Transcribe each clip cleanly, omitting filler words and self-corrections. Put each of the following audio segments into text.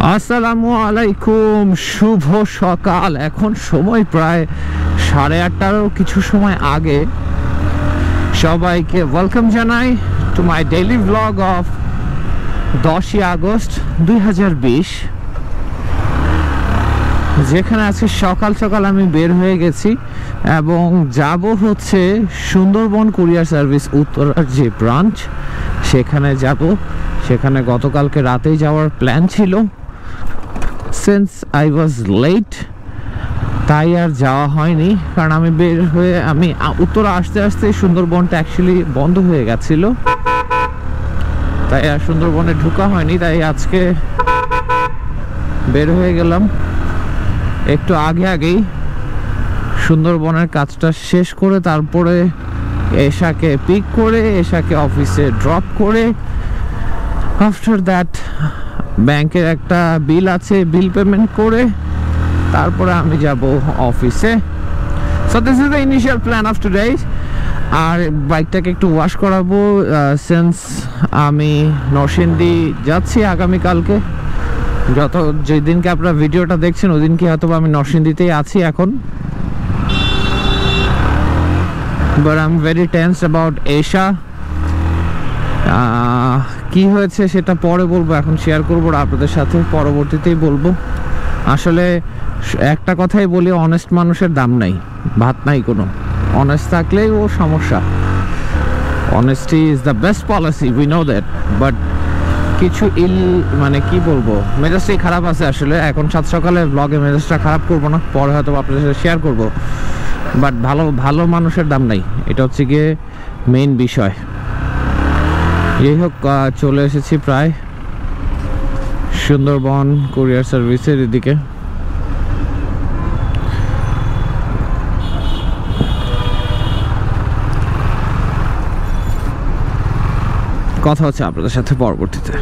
আসসালামু আলাইকুম, শুভ সকাল। এখন সময় প্রায় 8:30 কিছু সময় আগে। সবাইকে ওয়েলকাম জানাই to my daily blog of 10ই আগস্ট 2020, যেখানে আজকে সকাল সকাল আমি বের হয়ে গেছি এবং যাব হচ্ছে সুন্দরবন কুরিয়ার সার্ভিস উত্তরার যে ব্রাঞ্চ, সেখানে যাব। সেখানে গতকালকে রাতেই যাওয়ার প্ল্যান ছিল, সিন্স আই ওয়াজ লেট তাই আর যাওয়া হয়নি। কারণ আমি বের হয়ে আমি উত্তরা আসতে আসতে সুন্দরবনটা অ্যাকচুয়ালি বন্ধ হয়ে গেছিল, তাই আর সুন্দরবনে ঢোকা হয়নি। তাই আজকে বের হয়ে গেলাম একটু আগেই সুন্দরবনের কাজটা শেষ করে, তারপরে এশাকে পিক করে এশাকে অফিসে ড্রপ করে, আফটার দ্যাট ব্যাংকের একটা বিল আছে, বিল পেমেন্ট করে তারপরে আমি যাব অফিসে। So this is the initial plan of today. আর বাইকটাকে একটু ওয়াশ করাবো, সিন্স আমি নরসিংদী যাচ্ছি আগামীকালকে। যেদিনকে আপনারা ভিডিওটা দেখছেন ওই দিনকে হয়তো আমি নরসিংদীতেই আছি এখন। But I am very tense about Esha. কি হয়েছে সেটা পরে বলবো, এখন শেয়ার করবো আপনাদের সাথে, পরবর্তীতেই বলবো। আসলে একটা কথাই বলি, অনেস্ট মানুষের দাম নাই, ভাত নাই কোনো। অনেস্ট থাকলেই ও সমস্যা। Honesty is the best policy, we know that. But কিছু মানে কি বলবো, মেজাজটাই খারাপ আছে আসলে। এখন সাত সকালে ব্লগে মেজাজটা খারাপ করবো না, পরে হয়তো আপনাদের সাথে শেয়ার করবো। বাট ভালো মানুষের দাম নাই, এটা হচ্ছে গিয়ে মেইন বিষয়। যাই হোক, চলে এসেছি প্রায় সুন্দরবন কুরিয়ার সার্ভিসের এদিকে। কথা হচ্ছে আপনাদের সাথে পরবর্তীতে।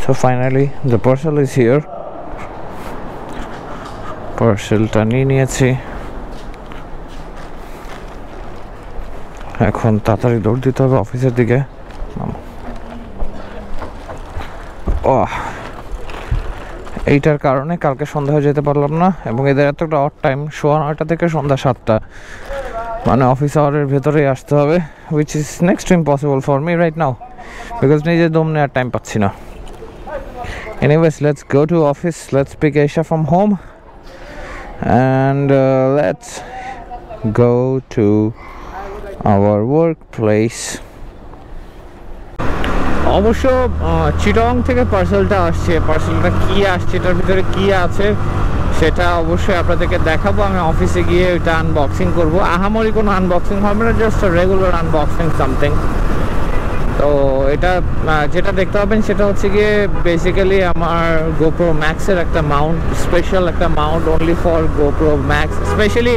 So finally the parcel is here. পার্সেলটা নিয়েছি, এখন তাড়াতাড়ি দৌড় দিতে হবে অফিসের দিকে। এইটার কারণে কালকে সন্ধ্যায় যেতে পারলাম না, এবং এদের এতটা অড টাইম, 9:30 থেকে সন্ধ্যা 7টা, মানে অফিস আওয়ারের ভেতরেই আসতে হবে, which is next to impossible for me right now, because নিজের দম নেওয়ার টাইম পাচ্ছি না। Anyways, let's go to office, let's pick Esha from home and let's go to our workplace. অবশ্য চিটং থেকে পার্সেলটা আসছে। পার্সেলটা কি আসছে, এটার ভিতরে কি আছে সেটা অবশ্যই আপনাদেরকে দেখাবো। আমি অফিসে গিয়ে ওইটা আনবক্সিং করব। আহামরি কোনো আনবক্সিং হবে না, জাস্ট রেগুলার আনবক্সিং সামথিং। তো এটা যেটা দেখতে পাবেন সেটা হচ্ছে গিয়ে বেসিক্যালি আমার গোপ্রো ম্যাক্সের একটা মাউন্ট, স্পেশাল একটা Mount only for GoPro max, specially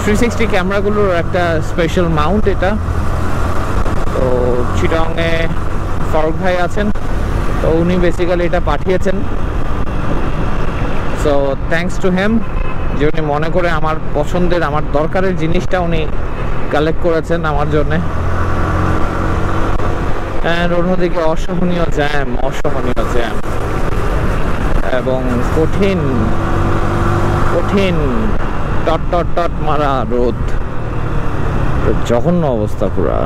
360 ক্যামেরাগুলোর একটা স্পেশাল মাউন্ট এটা। তো চিটংয়ে ফারুক ভাই আছেন, তো উনি বেসিক্যালি এটা পাঠিয়েছেন। সো থ্যাঙ্কস টু হেম, যে উনি মনে করে আমার পছন্দের, আমার দরকারের জিনিসটা উনি কালেক্ট করেছেন আমার জন্যে। অন্যদিকে অসহনীয় জ্যাম এবং কঠিন টট মারা রোদ, জঘন্য অবস্থা পুরা।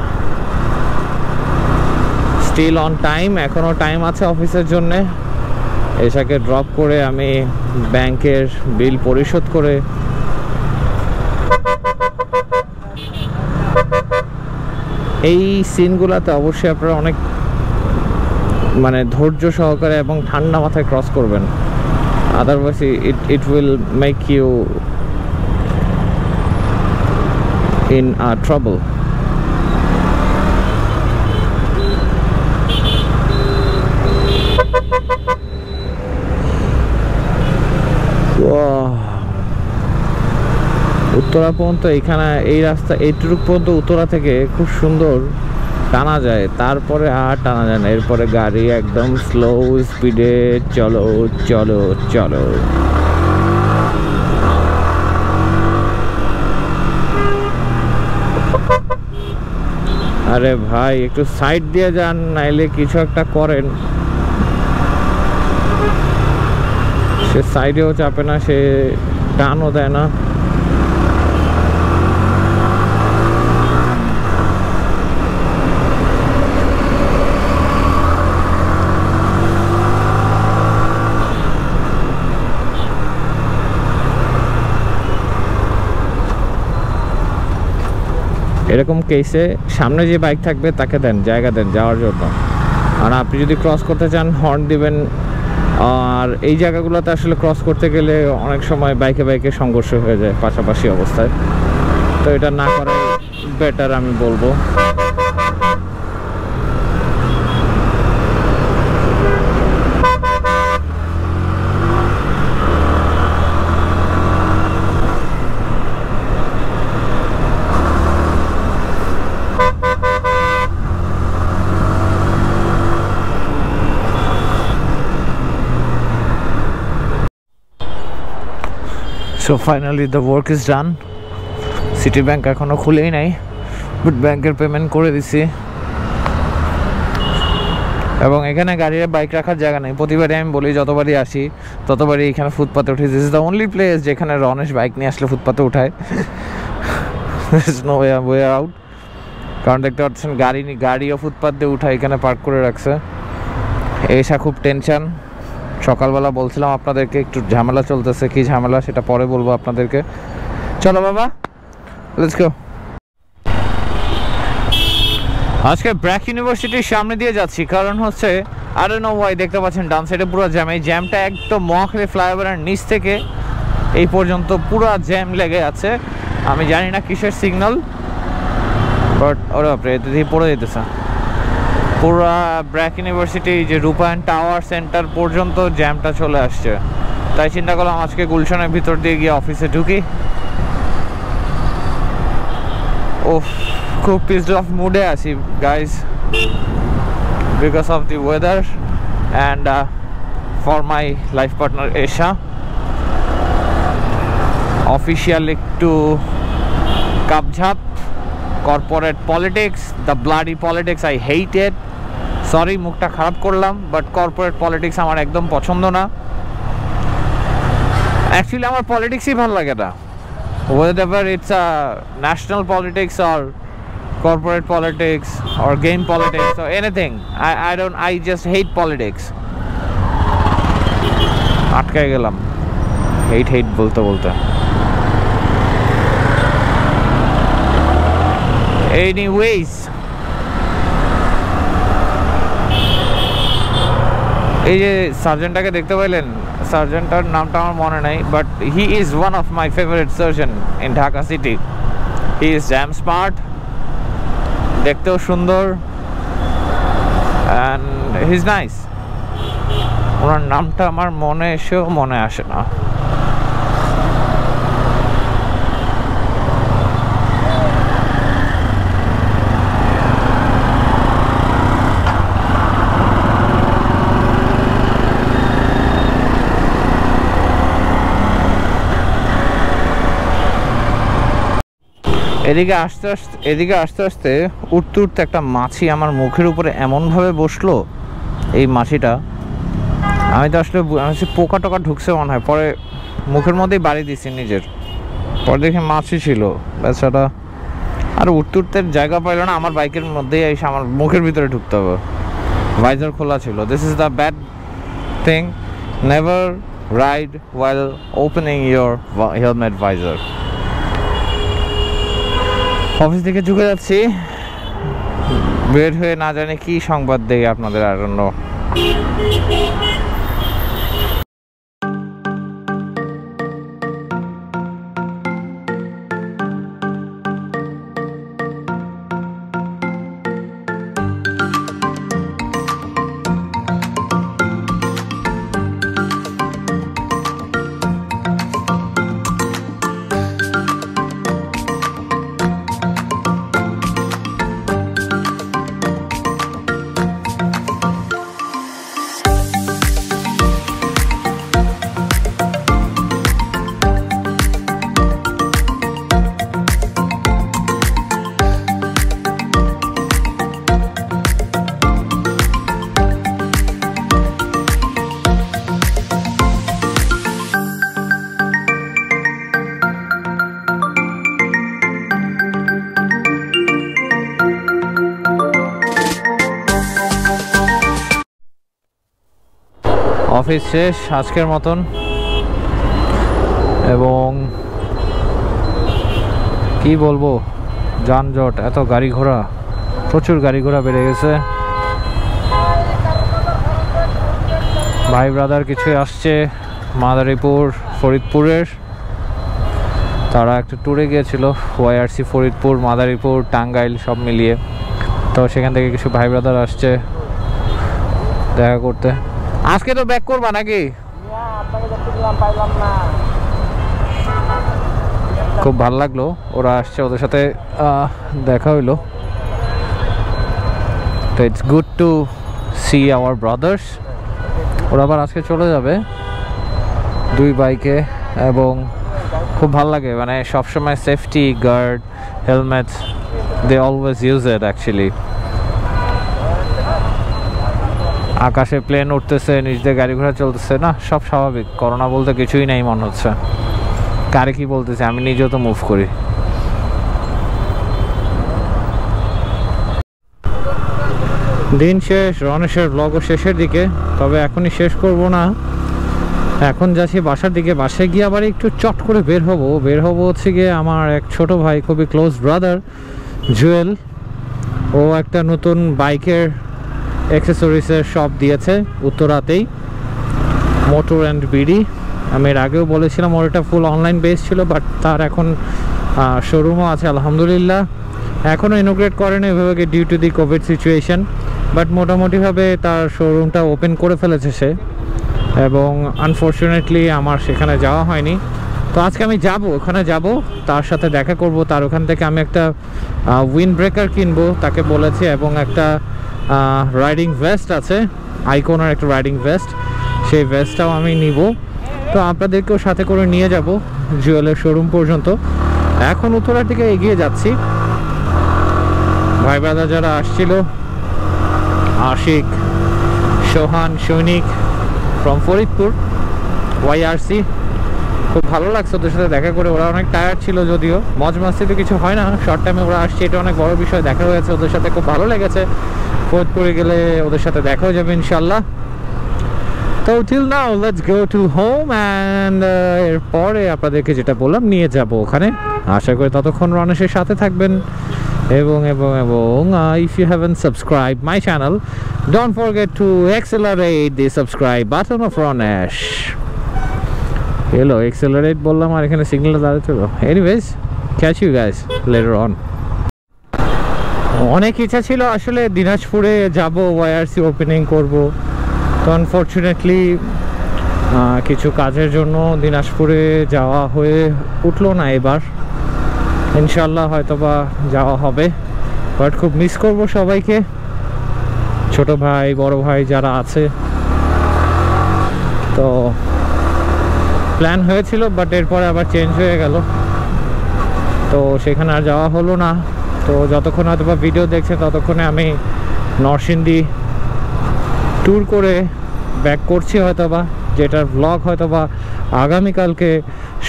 স্টিল অন টাইম, এখনো টাইম আছে অফিসের জন্যে। এশাকে ড্রপ করে আমি ব্যাংকের বিল পরিশোধ করে এই সিনগুলোতে অবশ্যই আপনারা অনেক মানে ধৈর্য সহকারে এবং ঠান্ডা মাথায় ক্রস করবেন, otherwise it will make you in trouble. Uttara পর্যন্ত এখানে এই রাস্তা এইটুকু পর্যন্ত উত্তরা থেকে খুব সুন্দর টানা যায়, তারপরে আর টানা যায় না। এরপরে গাড়ি একদম স্লো স্পিডে চলো চলো চলো। আরে ভাই একটু সাইড দিয়ে যান, নাইলে কিছু একটা করেন। সে সাইডেও চাপে না, সে টানও দেয় না। এরকম কেসে সামনে যে বাইক থাকবে তাকে দেন, জায়গা দেন যাওয়ার জন্য। আর আপনি যদি ক্রস করতে চান হর্ন দিবেন। আর এই জায়গাগুলোতে আসলে ক্রস করতে গেলে অনেক সময় বাইকে বাইকে সংঘর্ষ হয়ে যায় পাশাপাশি অবস্থায়, তো এটা না করাই বেটার আমি বলবো। So finally the work is done. City bank এখনো খুলেই নাই, বাট ব্যাংকের পেমেন্ট করে দিছি। এবং এখানে গাড়ির বাইক রাখার জায়গা নেই। প্রতিবারই আমি বলি, যতবারই আসি ততবারই এখানে ফুটপাতে উঠি। This is the only place যেখানে রনেশ বাইক নিয়ে আসলে ফুটপাতে উঠায়। No way out. কারণ দেখতে পাচ্ছেন গাড়িও ফুটপাত দিয়ে উঠায় এখানে পার্ক করে রাখছে। এসা খুব টেনশন। সকালবেলা বলছিলাম আপনাদেরকে একটু ঝামেলা চলতেছে, কি ঝামেলা সেটা পরে বলবো আপনাদেরকে। চলো বাবা, লেটস গো। আজকে ব্র্যাক ইউনিভার্সিটির সামনে দিয়ে যাচ্ছি, কারণ হচ্ছে আই ডোন্ট নো ওয়াই, দেখতে পাচ্ছেন ডান সাইডে পুরো জ্যাম। এই জ্যামটা একদম মহাখালী ফ্লাইওভারের নিচ থেকে এই পর্যন্ত পুরো জ্যাম লেগে আছে। আমি জানি না কিসের সিগন্যাল, বাট ওরে বাপরে, এতে দিয়ে পড়ে যেতেছে। পুরো ব্র্যাক ইউনিভার্সিটি যে রূপায়ণ টাওয়ার সেন্টার পর্যন্ত জ্যামটা চলে আসছে। তাই চিন্তা করলাম আজকে গুলশানের ভিতর দিয়ে গিয়ে অফিসে ঢুকি। ওফ, খুব পিসড অফ মুডে আছি guys, because of the weather and for my life partner Esha. Official একটু কাপঝাপ, corporate politics, the bloody politics, I hate it. Sorry মুখটা খারাপ করলাম, বাট কর্পোরেট পলিটিক্স আমার একদম পছন্দ না। অ্যাকচুয়ালি আমার পলিটিক্সই ভালো লাগে না, whether it's a national politics or corporate politics or game politics or anything. I just hate politics. আটকায় গেলাম হেইট বলতে বলতে। Anyways, এই যে সার্জেন্টটাকে দেখতে পাইলেন, সার্জেন্টটার নামটা আমার মনে নাই, but he is one of my favourite surgeon in Dhaka city. He is jam smart, দেখতেও সুন্দর, অ্যান্ড হি ইজ নাইস। ওনার নামটা আমার মনে এসেও মনে আসে না। এদিকে আসতে আসতে উঠতে উঠতে একটা মাছি আমার মুখের উপরে এমনভাবে বসলো। এই মাছিটা আমি তো আসলে পোকা টোকা ঢুকছে মনে হয়, পরে মুখের মধ্যেই বাড়ি দিছি নিজের। পরে দেখে মাছি ছিল বেচারা, আর উঠতে উঠতে জায়গা পাইল না, আমার বাইকের মধ্যেই এসে আমার মুখের ভিতরে ঢুকতে হবে। ভাইজার খোলা ছিল। This is the bad thing, never ride while opening your helmet visor. Office থেকে ঢুকে যাচ্ছি, বের হয়ে না জানি কি সংবাদ দেই আপনাদের, আর অন্য অফিস শেষ আজকের মতন, এবং কি বলবো, যানজট, এত গাড়ি ঘোড়া, প্রচুর গাড়ি ঘোড়া বেড়ে গেছে। ভাই ব্রাদার কিছু আসছে মাদারীপুর ফরিদপুরের, তারা একটা ট্যুরে গিয়েছিল ওয়াইআরসি ফরিদপুর মাদারীপুর টাঙ্গাইল সব মিলিয়ে। তো সেখান থেকে কিছু ভাই ব্রাদার আসছে দেখা করতে। আজকে তো ব্যাক করবা নাকি? খুব ভালো লাগলো, ওরা আসছে, ওদের সাথে দেখা হইলো। তো it's good to see our brothers. ওরা আবার আজকে চলে যাবে দুই বাইকে, এবং খুব ভালো লাগে, মানে সবসময় safety guard helmet they always use it actually. আকাশে প্লেন উঠতেছে, নিচ দিয়ে গাড়ি ঘোড়া চলতেছে, না সব স্বাভাবিক, করোনা বলতে কিছুই নেই মনে হচ্ছে। কারে কি বলতেছে, আমি নিজেও তো মুভ করি। দিন শেষ, রনেশের ব্লগও শেষের দিকে, তবে এখনই শেষ করব না, এখন যাচ্ছি বাসার দিকে। বাসায় গিয়ে আবার একটু চট করে বের হব হচ্ছে গিয়ে আমার এক ছোট ভাই, খুবই ক্লোজ ব্রাদার জুয়েল। ও একটা নতুন বাইকের অ্যাক্সেসরিজের শপ দিয়েছে উত্তরাতেই, মোটর অ্যান্ড বিডি। আমি এর আগেও বলেছিলাম ওর এটা ফুল অনলাইন বেস ছিল, বাট তার এখন শোরুমও আছে আলহামদুলিল্লাহ। এখনও ইনোগ্রেট করেনি এভাবে due to the covid situation, but মোটামুটিভাবে তার শোরুমটা ওপেন করে ফেলেছে সে, এবং আনফর্চুনেটলি আমার সেখানে যাওয়া হয়নি। তো আজকে আমি যাব, ওখানে যাব, তার সাথে দেখা করব। তার ওখান থেকে আমি একটা উইন্ড ব্রেকার কিনবো তাকে বলেছি, এবং একটা রাইডিং ভেস্ট আছে, আইকনের একটা রাইডিং ভেস্ট, সেই ভেস্টটাও আমি নিব। তো আপনাদেরকেও সাথে করে নিয়ে যাব জুয়েলের শোরুম পর্যন্ত। এখন উত্তরার দিকে এগিয়ে যাচ্ছি। ভাই ব্রাদার যারা আসছিল, আশিক, সোহান, সৈনিক ফ্রম ফরিদপুর ওয়াইআরসি, খুব ভালো লাগছে ওদের সাথে দেখা করে। ওরা অনেক টায়ার্ড ছিল, যদিও মজ মাস্তি তো কিছু হয় না, শর্ট টাইমে ওরা আসছে, এটা অনেক বড় বিষয়। দেখা হয়েছে ওদের সাথে, খুব ভালো লেগেছে। ফরিদপুরে গেলে ওদের সাথে দেখা হয়ে যাবে ইনশাল্লাহ। তো till now let's go to home, and এরপরে আপনাদেরকে যেটা বললাম নিয়ে যাব ওখানে। আশা করি ততক্ষণ রনেশের সাথে থাকবেন, এবং if you haven't subscribed my channel, don't forget to accelerate the subscribe button of Ronesh. Hello, accelerate বললাম আর এখানে signal দাঁড়াচ্ছিল। Anyways, catch you guys later on. অনেক ইচ্ছা ছিল আসলে দিনাজপুরে যাব, ওয়াইআরসি ওপেনিং করব, তো আনফর্চুনেটলি কিছু কাজের জন্য দিনাজপুরে যাওয়া হয়ে উঠলো না এবার। ইনশাল্লাহ হয়তোবা যাওয়া হবে, বাট খুব মিস করব সবাইকে, ছোট ভাই বড় ভাই যারা আছে। তো প্ল্যান হয়েছিল, বাট এরপরে আবার চেঞ্জ হয়ে গেল, তো সেখানে আর যাওয়া হলো না। তো যতক্ষণ হয়তোবা ভিডিও দেখছে ততক্ষণে আমি নরসিংদী ট্যুর করে ব্যাক করছি হয়তোবা, যেটার ব্লগ হয়তোবা আগামীকালকে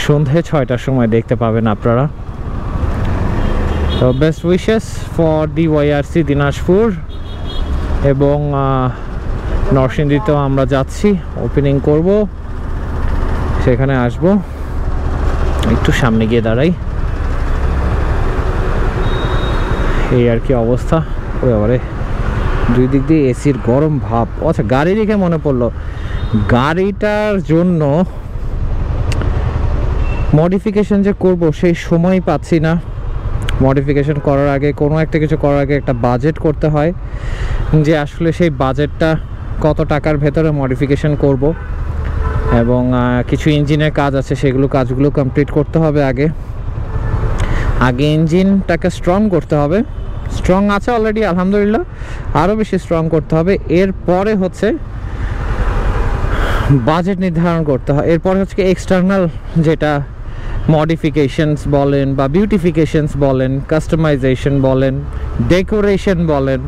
সন্ধে 6টার সময় দেখতে পাবেন আপনারা। তো best wishes for the YRC Dinajpur, এবং নরসিংদীতেও আমরা যাচ্ছি, ওপেনিং করব, সেখানে আসব। একটু সামনে গিয়ে দাঁড়াই, এই আর কি অবস্থা। ওই আবারে দুই দিক দিয়ে এসির গরম ভাব। আচ্ছা, গাড়ি দেখে মনে পড়লো, গাড়িটার জন্য মডিফিকেশন যে করব সেই সময় পাচ্ছি না। মডিফিকেশন করার আগে, কোনো একটা কিছু করার আগে একটা বাজেট করতে হয়, যে আসলে সেই বাজেটটা কত টাকার ভেতরে মডিফিকেশন করব, এবং কিছু ইঞ্জিনের কাজ আছে, সেগুলো কাজগুলো কমপ্লিট করতে হবে আগে ইঞ্জিনটাকে স্ট্রং করতে হবে। স্ট্রং আছে অলরেডি আলহামদুলিল্লাহ, আরও বেশি স্ট্রং করতে হবে। এরপরে হচ্ছে বাজেট নির্ধারণ করতে হয়। এরপরে হচ্ছে এক্সটার্নাল যেটা মডিফিকেশনস বলেন বা বিউটিফিকেশনস বলেন, কাস্টমাইজেশন বলেন, ডেকোরেশন বলেন,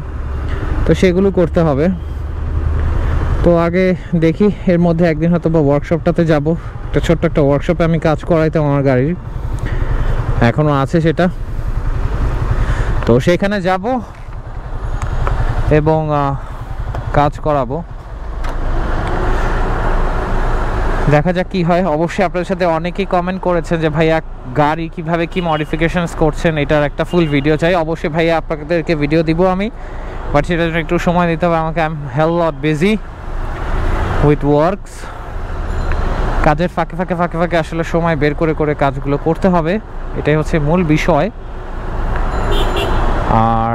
তো সেগুলো করতে হবে। তো আগে দেখি, এর মধ্যে একদিন হয়তো বা ওয়ার্কশপটাতে যাব, একটা ছোট্ট একটা ওয়ার্কশপে আমি কাজ করাইতাম আমার গাড়ির, এখনও আছে সেটা। তো সেখানে যাব এবং কাজ করাবো। দেখা যাক কি হয়। অবশ্যই আপনাদের সাথে অনেকেই কমেন্ট করেছেন যে ভাইয়া গাড়ি কিভাবে কি মডিফিকেশনস করছেন, এটার একটা ফুল ভিডিও চাই। অবশ্যই ভাইয়া আপনাদেরকে ভিডিও দিব আমি, বাট সেটার জন্য একটু সময় দিতে হবে আমাকে। I am hell lot busy with works. কাজের ফাঁকে ফাঁকে ফাঁকে ফাঁকে আসলে সময় বের করে করে কাজগুলো করতে হবে, এটাই হচ্ছে মূল বিষয়। আর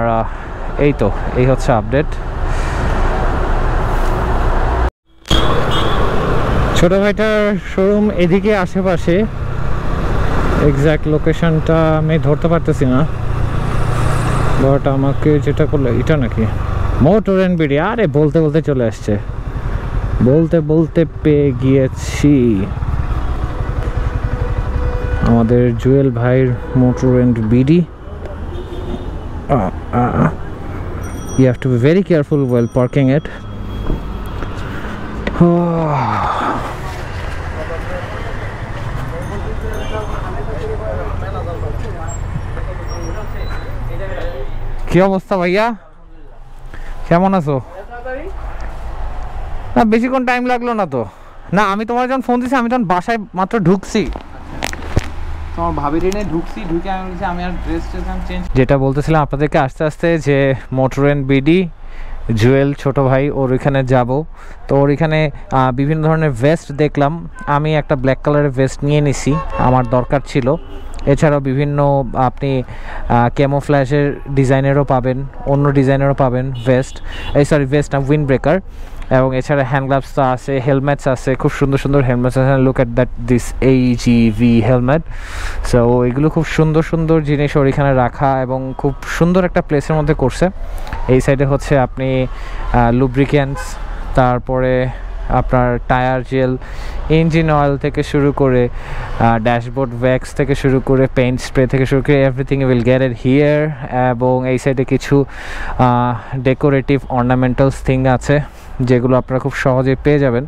এই তো, এই হচ্ছে আপডেট। ছোট ভাইটার শোরুম এদিকে আশেপাশে, এক্স্যাক্ট লোকেশনটা আমি ধরতে পারতেছি না, বাট আমাকে যেটা করলে এটা নাকি মোটর এন্ড বিডি। আরে বলতে বলতে চলে আসছে, বলতে বলতে পেয়ে গিয়েছি আমাদের জুয়েল ভাইয়ের motor and BD. You have to be very careful while parking it. কি অবস্থা ভাইয়া, কেমন আছো? না বেশিক্ষণ টাইম লাগলো না তো। না আমি তোমার যখন ফোন দিছি আমি তখন বাসায় মাত্র ঢুকছি, তোমার ভাবির এনে ঢুকছি, ঢুকে আমি বলছি আমি আর ড্রেস চেঞ্জ। যেটা বলতেছিলাম আপনাদেরকে আস্তে আস্তে যে মোটর এন্ড বিডি জুয়েল ছোট ভাই ওর ওইখানে যাব। তো ওর এখানে বিভিন্ন ধরনের ভেস্ট দেখলাম, আমি একটা ব্ল্যাক কালারের ভেস্ট নিয়ে নিছি, আমার দরকার ছিল। এছাড়াও বিভিন্ন আপনি ক্যামোফ্ল্যাশের ডিজাইনেরও পাবেন, অন্য ডিজাইনেরও পাবেন ভেস্ট, ভেস্ট না উইন্ড ব্রেকার। এবং এছাড়া হ্যান্ড গ্লাভস তো আছে, হেলমেটস আছে, খুব সুন্দর সুন্দর হেলমেটস আছে। Look at that this AGV helmet. So এগুলো খুব সুন্দর সুন্দর জিনিস ওর এখানে রাখা এবং খুব সুন্দর একটা প্লেসের মধ্যে করছে। এই সাইডে হচ্ছে আপনি লুব্রিকেন্টস, তারপরে আপনার টায়ার জেল, ইঞ্জিন অয়েল থেকে শুরু করে ড্যাশবোর্ড ভ্যাক্স থেকে শুরু করে পেইন্ট স্প্রে থেকে শুরু করে everything will get it here. এবং এই সাইডে কিছু ডেকোরেটিভ অর্নামেন্টালস থিং আছে যেগুলো আপনারা খুব সহজেই পেয়ে যাবেন।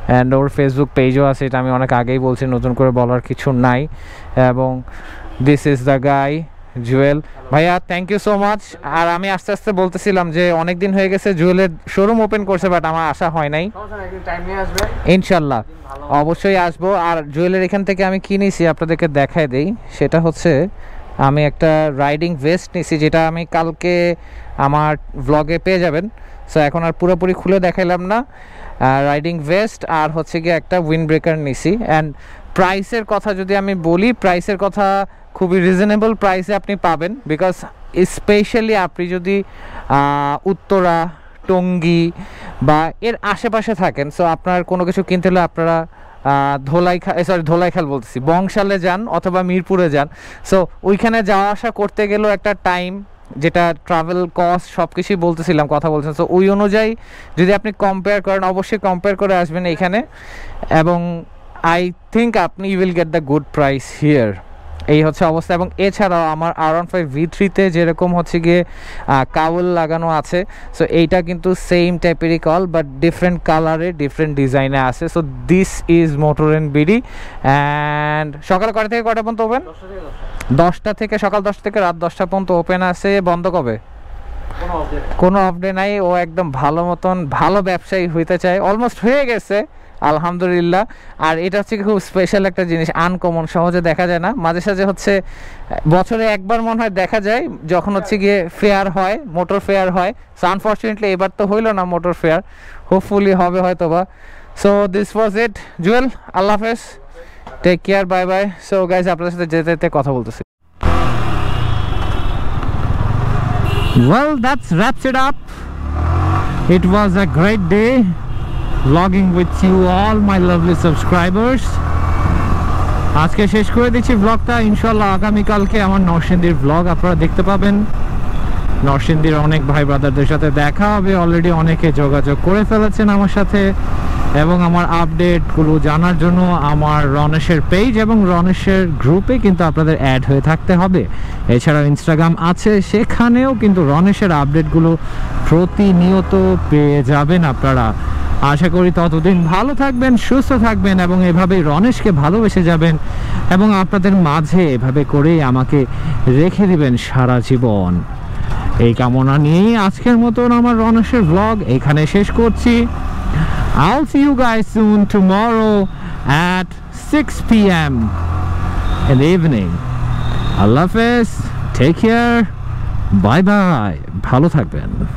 অ্যান্ড ওর ফেসবুক পেজও আছে, এটা আমি অনেক আগেই বলছি, নতুন করে বলার কিছু নাই। এবং this is the guy Jewel ভাইয়া, থ্যাংক ইউ সো মাচ। আর আমি আস্তে আস্তে বলতেছিলাম যে অনেক দিন হয়ে গেছে জুয়েলের শোরুম ওপেন করছে, বাট আমার আসা হয় নাই। ইনশাল্লাহ অবশ্যই আসবো। আর জুয়েলের এখান থেকে আমি কি নিয়েছি আপনাদেরকে দেখাই দেই, সেটা হচ্ছে আমি একটা রাইডিং ভেস্ট নিয়েছি, যেটা আমি কালকে আমার ভ্লগে পেয়ে যাবেন। সো এখন আর পুরোপুরি খুলে দেখাইলাম না। রাইডিং ভেস্ট আর হচ্ছে গিয়ে একটা উইন্ড ব্রেকার নিছি। অ্যান্ড প্রাইসের কথা যদি আমি বলি, প্রাইসের কথা খুবই রিজনেবল প্রাইসে আপনি পাবেন। বিকজ স্পেশালি আপনি যদি উত্তরা, টঙ্গী বা এর আশেপাশে থাকেন, সো আপনার কোনো কিছু কিনতে হলে আপনারা ধোলাইখাল বলতেছি, বংশালে যান অথবা মিরপুরে যান। সো ওইখানে যাওয়া আসা করতে গেলেও একটা টাইম, যেটা ট্রাভেল কস্ট সব কিছুই বলতেছিলাম, কথা বলছেন। সো ওই অনুযায়ী যদি আপনি কম্পেয়ার করেন, অবশ্যই কম্পেয়ার করে আসবেন এইখানে। এবং আই থিঙ্ক আপনি will get the good price here. এই হচ্ছে অবস্থা। এবং এছাড়াও আমার R15 V3-তে যেরকম হচ্ছে গিয়ে কাউল লাগানো আছে, সো এইটা কিন্তু সেম টাইপেরই কল, বাট ডিফারেন্ট কালারে ডিফারেন্ট ডিজাইনে আছে। So this is motor and BD. And সকাল কটা থেকে কটা পর্যন্ত ওপেন? 10টা থেকে, সকাল 10টা থেকে রাত 10টা পর্যন্ত ওপেন আছে। বন্ধ কবে? কোনো অফডে নাই। ও একদম ভালো মতন ভালো ব্যবসায়ী হইতে চায়, অলমোস্ট হয়ে গেছে আলহামদুলিল্লাহ। আর এটা হচ্ছে খুব স্পেশাল একটা জিনিস, আনকমন, সহজে দেখা যায় না। মাঝে সাঝে হচ্ছে বছরে একবার মনে হয় দেখা যায়, যখন হচ্ছে গিয়ে ফেয়ার হয়, মোটর ফেয়ার হয়। সো আনফর্চুনেটলি এবার তো হইলো না মোটর ফেয়ার, হোপফুলি হবে হয়তো বা। So this was it Jewel, আল্লাহ হাফেজ, take care, bye bye. So guys আপনাদের সাথে যেতে যেতে কথা বলতেছি। Well, that wraps it up. It was a great day vlogging with you all my lovely subscribers. আজকে শেষ করে দিচ্ছি ব্লগটা। ইনশাল্লাহ আগামীকালকে আমার নরসিংদীর ব্লগ আপনারা দেখতে পাবেন। নরসিংদীর অনেক ভাই ব্রাদারদের সাথে দেখা হবে, অলরেডি অনেকে যোগাযোগ করে ফেলেছেন আমার সাথে। এবং আমার আপডেটগুলো জানার জন্য আমার রনেশের পেজ এবং রনেশের গ্রুপে কিন্তু আপনাদের অ্যাড হয়ে থাকতে হবে। এছাড়াও ইনস্টাগ্রাম আছে, সেখানেও কিন্তু রনেশের আপডেটগুলো প্রতিনিয়ত পেয়ে যাবেন আপনারা। আশা করি ততদিন ভালো থাকবেন, সুস্থ থাকবেন এবং এভাবেই রনেশকে ভালোবেসে যাবেন এবং আপনাদের মাঝে এভাবে করেই আমাকে রেখে দিবেন সারা জীবন। এই কামনা নিয়েই আজকের মতন আমার রনেশের ব্লগ এখানে শেষ করছি। I'll see you guys soon tomorrow at 6 p.m. in the evening. Allah Hafiz, take care, bye bye, bhalo thakben.